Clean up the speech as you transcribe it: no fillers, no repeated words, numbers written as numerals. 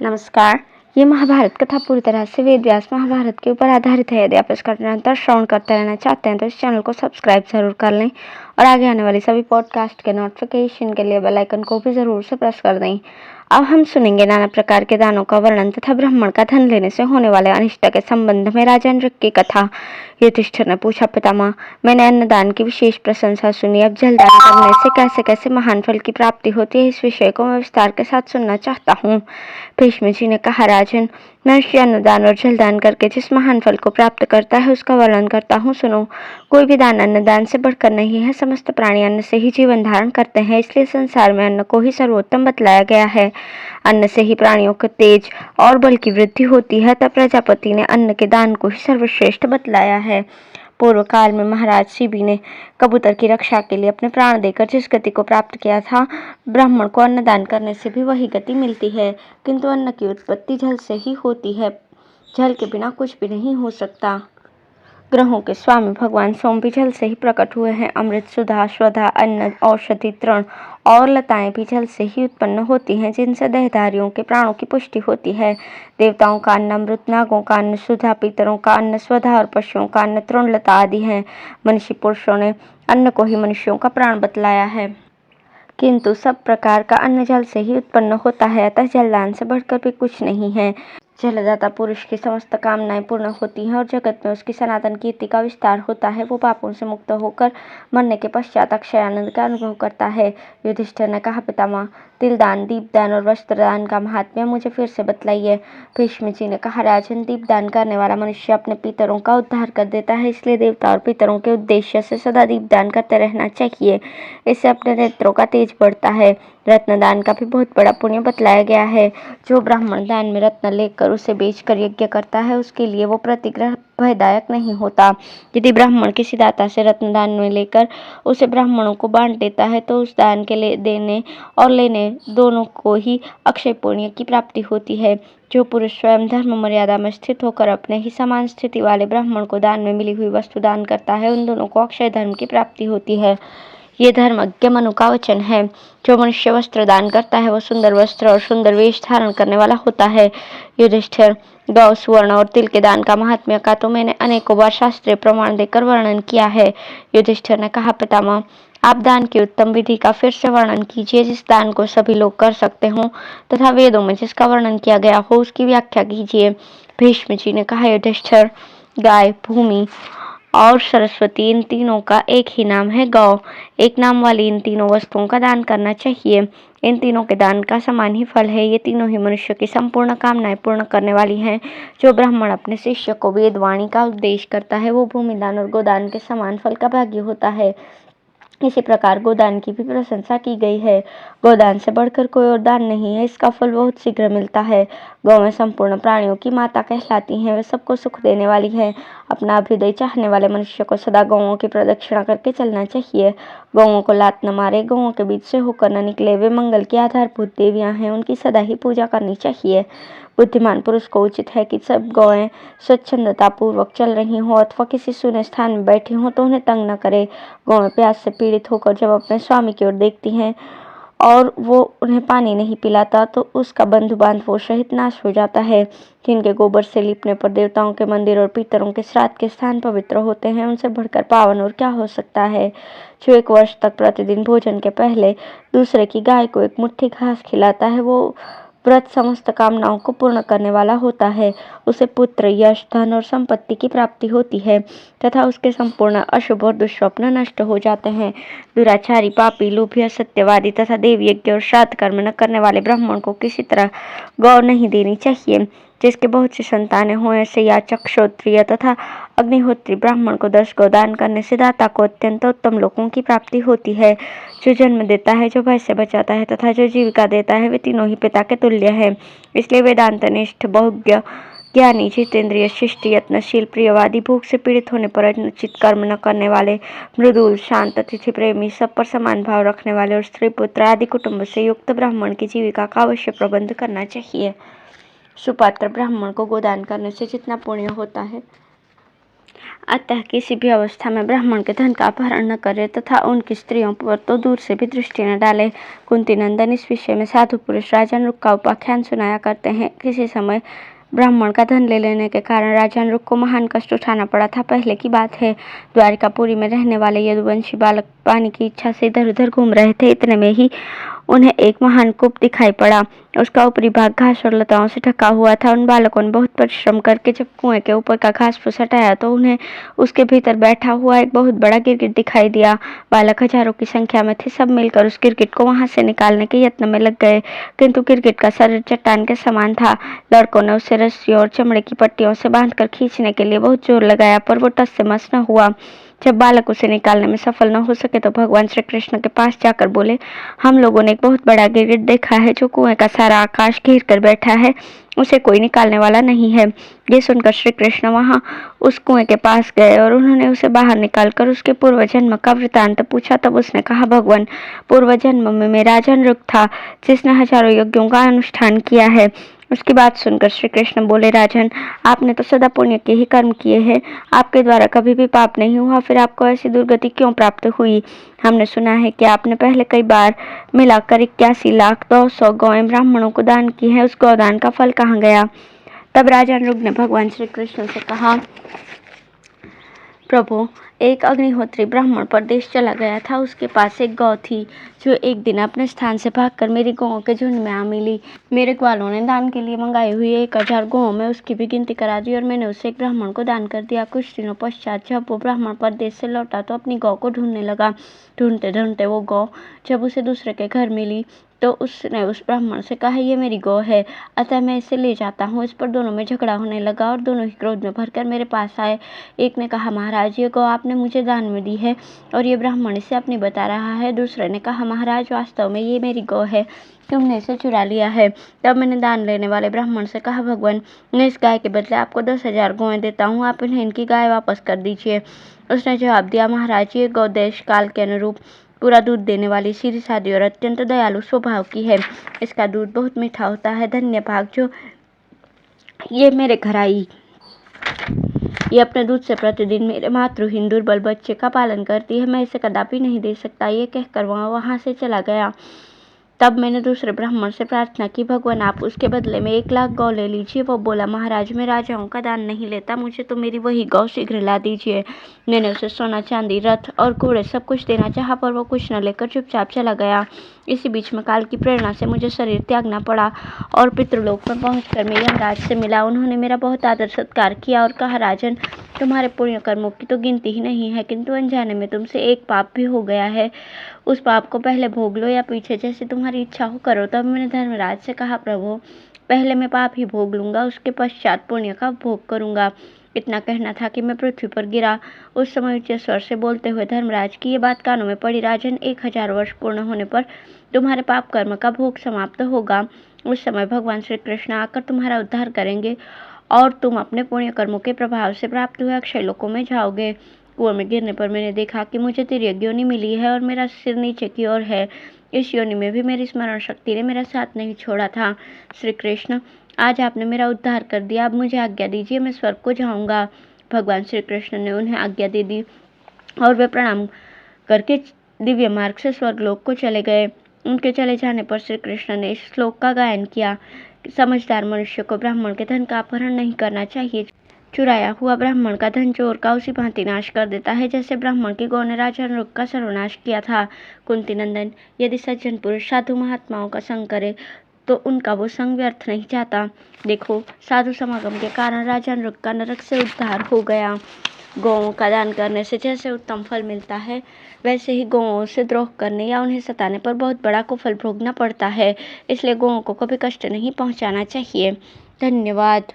नमस्कार। ये महाभारत कथा पूरी तरह से वेद व्यास महाभारत के ऊपर आधारित है। यदि आप इसका निरंतर श्रवण करते रहना चाहते हैं तो इस चैनल को सब्सक्राइब जरूर कर लें और आगे आने वाली सभी पॉडकास्ट के नोटिफिकेशन के लिए बेल आइकन को भी जरूर से प्रेस कर दें। अब हम सुनेंगे नाना प्रकार के दानों का वर्णन तथा ब्राह्मण का धन लेने से होने वाले अनिष्ट के संबंध में राजा नृक की कथा। युधिष्ठिर ने पूछा, पितामह, मैंने अन्नदान की विशेष प्रशंसा सुनी। अब जलदान करने से कैसे कैसे महान फल की प्राप्ति होती है, इस विषय को मैं विस्तार के साथ सुनना चाहता हूँ। भीष्म जी ने कहा, राजन, मनुष्य अन्नदान और जलदान करके जिस महान फल को प्राप्त करता है उसका वर्णन करता हूँ, सुनो। कोई भी दान अन्नदान से बढ़कर नहीं है। समस्त प्राणी अन्न से ही जीवन धारण करते हैं, इसलिए संसार में अन्न को ही सर्वोत्तम बतलाया गया है। अन्न से ही प्राणियों के तेज और बल की वृद्धि होती है, तब प्रजापति ने अन्न के दान को ही सर्वश्रेष्ठ बतलाया है। पूर्व काल में महाराज शिबी ने कबूतर की रक्षा के लिए अपने प्राण देकर जिस गति को प्राप्त किया था, ब्राह्मण को अन्नदान करने से भी वही गति मिलती है। किंतु अन्न की उत्पत्ति जल से ही होती है, जल के बिना कुछ भी नहीं हो सकता। ग्रहों के स्वामी भगवान सोम भी जल से ही प्रकट हुए हैं। अमृत, सुधा, स्वधा, अन्न, औषधि, तृण और लताएं भी जल से ही उत्पन्न होती हैं, जिनसे देहधारियों के प्राणों की पुष्टि होती है। देवताओं का अन्न अमृत, नागों का अन्न सुधा, पितरों का अन्न स्वधा और पशुओं का अन्न तृण, लता आदि हैं। मनीषी पुरुषों ने अन्न को ही मनुष्यों का प्राण बतलाया है। किंतु सब प्रकार का अन्न जल से ही उत्पन्न होता है, अतः जलदान से बढ़कर भी कुछ नहीं है। जलदाता पुरुष की समस्त कामनाएं पूर्ण होती हैं और जगत में उसकी सनातन कीर्ति का विस्तार होता है। वो पापों से मुक्त होकर मरने के पश्चात अक्षय आनंद का अनुभव करता है। युधिष्ठिर ने कहा, पितामह, तिलदान, दीपदान और वस्त्रदान का महात्म्य मुझे फिर से बतलाइए। भीष्म जी ने कहा, राजन, दीपदान करने वाला मनुष्य अपने पितरों का उद्धार कर देता है, इसलिए देवता और पितरों के उद्देश्य से सदा दीपदान करते रहना चाहिए। इससे अपने नेत्रों का तेज बढ़ता है। रत्नदान का भी बहुत बड़ा पुण्य बतलाया गया है। जो ब्राह्मण दान में रत्न लेकर उसे बेचकर यज्ञ करता है, उसके लिए वो प्रतिग्रह भयदायक नहीं होता। यदि ब्राह्मण किसी दाता से रत्नदान में लेकर उसे ब्राह्मणों को बांट देता है तो उस दान के देने और लेने दोनों को ही अक्षय पुण्य की प्राप्ति होती है। जो पुरुष स्वयं धर्म मर्यादा में स्थित होकर अपने ही समान स्थिति वाले ब्राह्मण को दान में मिली हुई वस्तु दान करता है, उन दोनों को अक्षय धर्म की प्राप्ति होती है। ये धर्मज्ञ मनु का वचन है। जो मनुष्य वस्त्र दान करता है वो सुंदर वस्त्र और सुंदर वेश धारण करने वाला होता है। युधिष्ठिर, गौ, सुवर्ण और तिल के दान का महात्म्य का तो मैंने अनेकों बार शास्त्रीय प्रमाण देकर वर्णन किया है। युधिष्ठिर ने कहा, पितामह, आप दान की उत्तम विधि का फिर से वर्णन कीजिए, जिस दान को सभी लोग कर सकते हों तथा वेदों में जिसका वर्णन किया गया हो उसकी व्याख्या कीजिए। भीष्म जी ने कहा, युधिष्ठिर, गाय, भूमि और सरस्वती, इन तीनों का एक ही नाम है, गौ। एक नाम वाली इन तीनों वस्तुओं का दान करना चाहिए। इन तीनों के दान का समान ही फल है। ये तीनों ही मनुष्य की संपूर्ण कामनाएं पूर्ण करने वाली हैं। जो ब्राह्मण अपने शिष्य को वेदवाणी का उपदेश करता है वो भूमिदान और गोदान के समान फल का भागी होता है। इसी प्रकार गोदान की भी प्रशंसा की गई है। गोदान से बढ़कर कोई और दान नहीं है, इसका फल बहुत शीघ्र मिलता है। गौएं संपूर्ण प्राणियों की माता कहलाती हैं, वे सबको सुख देने वाली हैं। अपना अभ्युदय चाहने वाले मनुष्य को सदा गौओं की प्रदक्षिणा करके चलना चाहिए। गौओं को लात न मारे, गौओं के बीच से होकर न निकले, वे मंगल की आधारभूत देवियां हैं, उनकी सदा ही पूजा करनी चाहिए। बुद्धिमान पुरुष को उचित है कि सब गौएं स्वच्छंदता पूर्वक चल रही हों अथवा किसी सुने स्थान में बैठी हों तो उन्हें तंग न करे। गौएं प्यास से पीड़ित होकर जब अपने स्वामी की ओर देखती हैं और वो उन्हें पानी नहीं पिलाता तो उसका बंधु बांधवों सहित नाश हो जाता है। जिनके गोबर से लीपने पर देवताओं के मंदिर और पितरों के श्राद्ध के स्थान पवित्र होते हैं, उनसे बढ़कर पावन और क्या हो सकता है। जो 1 वर्ष तक प्रतिदिन भोजन के पहले दूसरे की गाय को 1 मुट्ठी घास खिलाता है, वो व्रत समस्त कामनाओं को पूर्ण करने वाला होता है। उसे पुत्र, यश, धन और संपत्ति की प्राप्ति होती है तथा उसके संपूर्ण अशुभ और दुष्स्वप्न नष्ट हो जाते हैं। दुराचारी, पापी, लोभी, असत्यवादी तथा देव यज्ञ और श्राद्ध कर्म न करने वाले ब्राह्मण को किसी तरह गौ नहीं देनी चाहिए। जिसके बहुत सी संतानें हों, ऐसे याचक, क्षत्रिय तथा अग्निहोत्री ब्राह्मण को 10 गौ दान करने से दाता को अत्यंत उत्तम लोकों की प्राप्ति होती है। जो जन्म देता है, जो भय से बचाता है तथा जो जीविका देता है, वे तीनों ही पिता के तुल्य है। इसलिए वेदांतनिष्ठ, बहुज्ञ, ज्ञानी, जितेंद्रिय, शिष्ट, यत्नशील, प्रियवादी, भूख से पीड़ित होने पर अनुचित कर्म न करने वाले, मृदुल, शांत, अतिथि प्रेमी, सब पर समान भाव रखने वाले और स्त्री पुत्र आदि कुटुंब से युक्त ब्राह्मण की जीविका का अवश्य प्रबंध करना चाहिए। सुपात्र ब्राह्मण को गोदान करने से जितना पुण्य होता है अतः किसी भी अवस्था में ब्राह्मण के धन का अपहरण न करे तथा उनकी स्त्रियों पर तो दूर से भी दृष्टि न डाले। कुंती नंदन इस विषय में साधु पुरुष राजानुग का उपाख्यान सुनाया करते हैं। किसी समय ब्राह्मण का धन ले लेने के कारण राजानुग को महान कष्ट उठाना पड़ा था। पहले की बात है, द्वारिकापुरी में रहने वाले यदुवंशी बालक पानी की इच्छा से इधर उधर घूम रहे थे। इतने में ही उन्हें एक महान कूप दिखाई पड़ा। उसका ऊपरी भाग घास और लताओं से ढका हुआ था। उन बालकों ने बहुत परिश्रम करके जब कुएं के ऊपर का घास फूस हटाया तो उन्हें उसके भीतर बैठा हुआ एक बहुत बड़ा गिरगिट दिखाई दिया। बालक हजारों की संख्या में थे। सब मिलकर उस गिरगिट को वहां से निकालने के यत्न में लग गए, किंतु गिरगिट का शरीर चट्टान के समान था। लड़कों ने उसे रस्सियों और चमड़े की पट्टियों से बांधकर खींचने के लिए बहुत जोर लगाया, पर वो टस से मस न हुआ। जब बालक उसे निकालने में सफल न हो सके तो भगवान श्री कृष्ण के पास जाकर बोले, हम लोगों ने एक बहुत बड़ा गिरगिट देखा है जो कुएं का सारा आकाश घेर कर बैठा है। उसे कोई निकालने वाला नहीं है। ये सुनकर श्री कृष्ण वहां उस कुएं के पास गए और उन्होंने उसे बाहर निकालकर उसके पूर्व जन्म का वृतांत पूछा। तब उसने कहा, भगवान, पूर्व जन्म में मैं राजानुग था जिसने हजारों यज्ञों का अनुष्ठान किया है। उसकी बात सुनकर श्री कृष्ण बोले, राजन, आपने तो सदा पुण्य के ही कर्म किए हैं। आपके द्वारा कभी भी पाप नहीं हुआ, फिर आपको ऐसी दुर्गति क्यों प्राप्त हुई? हमने सुना है कि आपने पहले कई बार मिलाकर 81,200 गौएं ब्राह्मणों को दान की है। उस गौदान का फल कहाँ गया? तब राजानुग ने भगवान श्री कृष्ण से कहा, प्रभु, एक अग्निहोत्री ब्राह्मण परदेश चला गया था। उसके पास एक गौ थी जो एक दिन अपने स्थान से भागकर मेरी गौओं के झुंड में आ मिली। मेरे ग्वालों ने दान के लिए मंगाई हुई 1000 गौओं में उसकी भी गिनती करा दी और मैंने उसे एक ब्राह्मण को दान कर दिया। कुछ दिनों पश्चात जब वो ब्राह्मण परदेश से लौटा तो अपनी गौ को ढूंढने लगा। ढूंढते ढूंढते वो गौ जब उसे दूसरे के घर मिली तो उसने उस ब्राह्मण से कहा, ये मेरी गौ है, अतः मैं इसे ले जाता हूँ। इस पर दोनों में झगड़ा होने लगा और दोनों ही क्रोध में भरकर मेरे पास आए। एक ने कहा, महाराज, ये गौ आपने मुझे दान में दी है और ये ब्राह्मण इसे अपनी बता रहा है। दूसरे ने कहा, महाराज, वास्तव में ये मेरी गौ है, तुमने इसे चुरा लिया है। तब मैंने दान लेने वाले ब्राह्मण से कहा, भगवान, मैं इस गाय के बदले आपको 10,000 गौएं देता हूँ, आप इन्हें इनकी गाय वापस कर दीजिए। उसने जवाब दिया, महाराज, ये गौ देश काल के अनुरूप पूरा दूध देने वाली, सीधी सादी और अत्यंत दयालु स्वभाव की है। इसका दूध बहुत मीठा होता है। धन्य भाग जो ये मेरे घर आई। ये अपने दूध से प्रतिदिन मेरे मातृहीन दुर्बल बच्चे का पालन करती है। मैं इसे कदापि नहीं दे सकता। ये कहकर वहां से चला गया। तब मैंने दूसरे ब्राह्मण से प्रार्थना की, भगवान, आप उसके बदले में 1,00,000 गौ ले लीजिए। वो बोला, महाराज, मैं राजाओं का दान नहीं लेता, मुझे तो मेरी वही गौ शीघ्र ला दीजिए। मैंने उसे सोना, चांदी, रथ और घोड़े सब कुछ देना चाहा, पर वो कुछ न लेकर चुपचाप चला गया। इसी बीच में काल की प्रेरणा से मुझे शरीर त्यागना पड़ा और पितृलोक में पहुंचकर मैं यमराज से मिला। उन्होंने मेरा बहुत आदर सत्कार किया और कहा, राजन, तुम्हारे पुण्य कर्मों की तो गिनती ही नहीं है, किंतु अनजाने में तुमसे एक पाप भी हो गया है। उस पाप को पहले भोग लो या पीछे, जैसे तुम्हारी इच्छा हो करो। तब मैंने धर्मराज से कहा, प्रभु, पहले मैं पाप ही भोग लूंगा, उसके पश्चात पुण्य का भोग करूंगा। इतना कहना था कि मैं पृथ्वी पर गिरा। उस समय ऊंचे स्वर से बोलते हुए धर्मराज की ये बात कानों में पड़ी, राजन, 1000 वर्ष पूर्ण होने पर तुम्हारे पाप कर्म का भोग समाप्त होगा। उस समय भगवान श्री कृष्ण आकर तुम्हारा उद्धार करेंगे और तुम अपने पुण्य कर्मों के प्रभाव से प्राप्त हुए अक्षय लोकों में जाओगे। कुएं में गिरने पर मैंने देखा कि मुझे तिर्यक योनि मिली है और मेरा सिर नीचे की ओर है। इस योनि में भी मेरी स्मरण शक्ति ने मेरा साथ नहीं छोड़ा था। श्री कृष्ण, आज आपने मेरा उद्धार कर दिया, अब मुझे आज्ञा दीजिए, मैं स्वर्ग को जाऊंगा। भगवान श्री कृष्ण ने उन्हें आज्ञा दे दी और वे प्रणाम करके दिव्य मार्ग से स्वर्गलोक को चले गए। उनके चले जाने पर श्री कृष्ण ने इस श्लोक का गायन किया, समझदार मनुष्य को ब्राह्मण के धन का अपहरण नहीं करना चाहिए। चुराया हुआ ब्राह्मण का धन चोर का उसी भांति नाश कर देता है जैसे ब्राह्मण की गौ ने राजानुग का सर्वनाश किया था। कुंती नंदन, यदि सज्जन पुरुष साधु महात्माओं का संग करे तो उनका वो संग व्यर्थ नहीं जाता। देखो, साधु समागम के कारण राजानुग का नरक से उद्धार हो गया। गौओं का दान करने से जैसे उत्तम फल मिलता है, वैसे ही गौओं से द्रोह करने या उन्हें सताने पर बहुत बड़ा कुफल भोगना पड़ता है। इसलिए गौओं को कभी कष्ट नहीं पहुंचाना चाहिए। धन्यवाद।